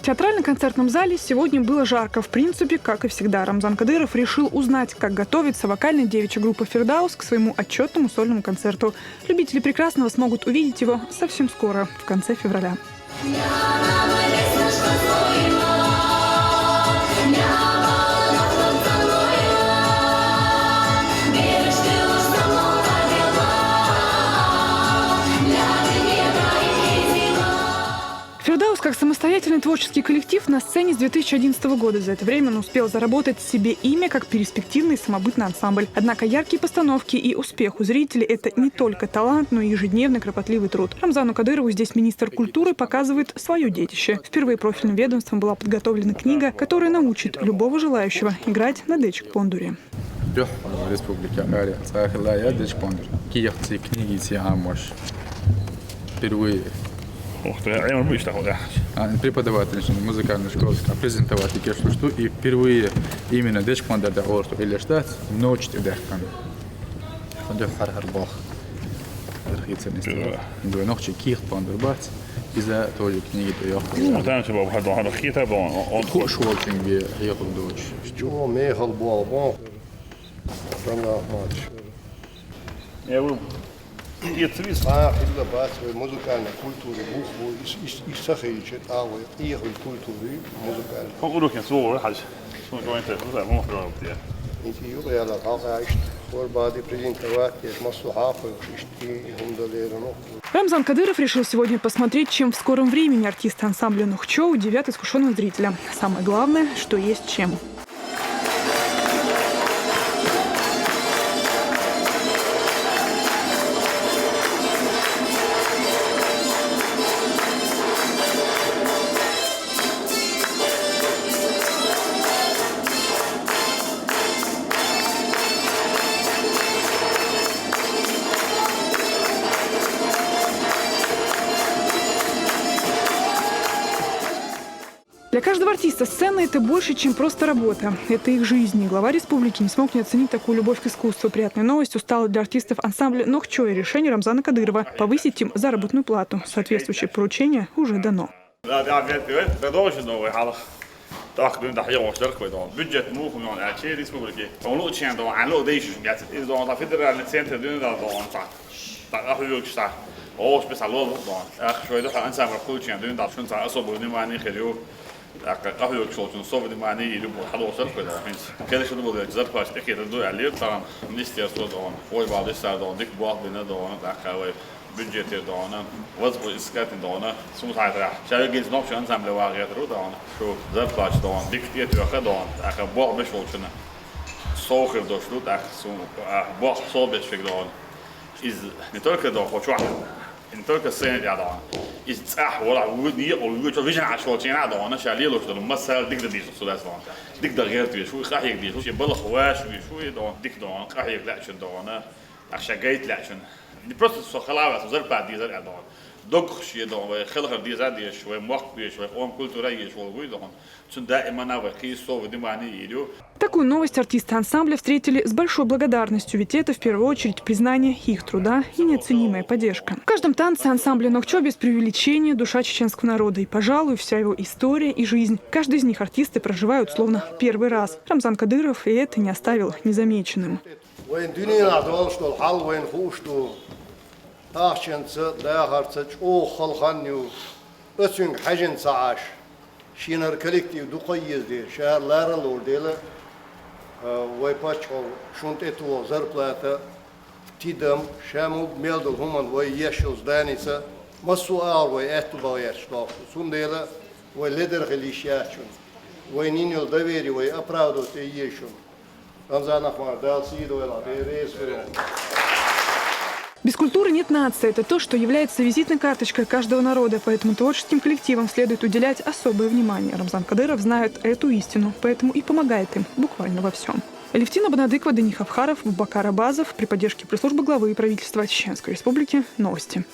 театрально-концертном зале сегодня было жарко. В принципе, как и всегда, Рамзан Кадыров решил узнать, как готовится вокальная девичья группа «Фирдаус» к своему отчетному сольному концерту. Любители прекрасного смогут увидеть его совсем скоро, в конце февраля. «Фирдаус» как самостоятельный творческий коллектив на сцене с 2011 года. За это время он успел заработать себе имя как перспективный самобытный ансамбль. Однако яркие постановки и успех у зрителей – это не только талант, но и ежедневный кропотливый труд. Рамзану Кадырову здесь министр культуры показывает свое детище. Впервые профильным ведомством была подготовлена книга, которая научит любого желающего играть на дэчик-пондуре. Преподаватель музыкальной школы презентовать такие что и впервые именно дэчик-пондур да орто или штат ночь дехкан. Хондо хархарбах. До ночи кихт-пондур бац. Из-за той книги то я. Там же был хадон хита был он шолтинг би ехал дочь. Что мехал был там на матч. Я был يتريس إلا بعد مزيكالنا كولتوري بوخو يستخيل أوي إيه الكولتوري مزيكال. هو كان صور حاجة شو كمان تفوز على مهرجان بتاعه. أنت يبغى على طاقة عشت وربعد بريزنتوات مصلحة وشتي هم دليرنا. Рамзан Кадыров решил сегодня посмотреть, чем в скором времени артисты ансамбля «Нохчо» удивят искушенного зрителя. Самое главное, что есть чем. Для каждого артиста сцена – это больше, чем просто работа. Это их жизнь. И глава республики не смог не оценить такую любовь к искусству. Приятной новостью стало для артистов ансамбля «Нохчо» и решение Рамзана Кадырова повысить им заработную плату. Соответствующее поручение уже дано. قهوة شوطن صوب دي معني يلبو حلو صرف كده كده شو نقول جزر فاش تكيد الدو عليه طبعا منستير صوت دون هو بعض الساعة دون ديك بعض بينا دون داخل بيدجت دون وظب إسكات دون سموت هاي راح شايف جيز نوب شو أنزم لواقع درو دون شو جزر فاش دون ديك تيت يأخذ دون داخل بعض بشوط شنو صوخر دوشلو داخل سوم بعض صوب بشفك دون إز نترك دون خوش واحد نترك السنة دي دون إز صح ولا ودي أو فيجن عشوائيين هذا أنا شاليه لوش دون مثلا ديك دي سلاسل دون ديك ده غير تبي شوي خايف دي شوي بلا خواش شوي دون ديك دون خايف لا شن دون أخشجيت لا شن دي بروسس خلاص وزر بعد دي زر دون دوك شيء دون خلق دي زاد شوي موقف شوي قوم كلتوري شوي وي دون شن دائما أنا وكيس صوب دي معني يدو. Такую новость артисты ансамбля встретили с большой благодарностью, ведь это в первую очередь признание их труда и неоценимая поддержка. В каждом танце ансамбля «Нохчо» без преувеличения душа чеченского народа. И, пожалуй, вся его история и жизнь. Каждый из них артисты проживают словно первый раз. Рамзан Кадыров и это не оставил незамеченным. ويباتشو شونت اتو زربلاتا تيدم شامو ميلدل همان ويشوز دانيسا مسو آر ويأتو بايشتاق سونديلا ويلدر غليشياتشون وينينيو دويري ويأبراودو تييشون Рамзан Ахмар дал сиду эла рейс. Без культуры нет нации. Это то, что является визитной карточкой каждого народа. Поэтому творческим коллективам следует уделять особое внимание. Рамзан Кадыров знает эту истину, поэтому и помогает им буквально во всем. Алевтина Банадыкова, Даниил Хавхаров, Бубакар Абазов при поддержке пресс-службы главы правительства Чеченской Республики. Новости.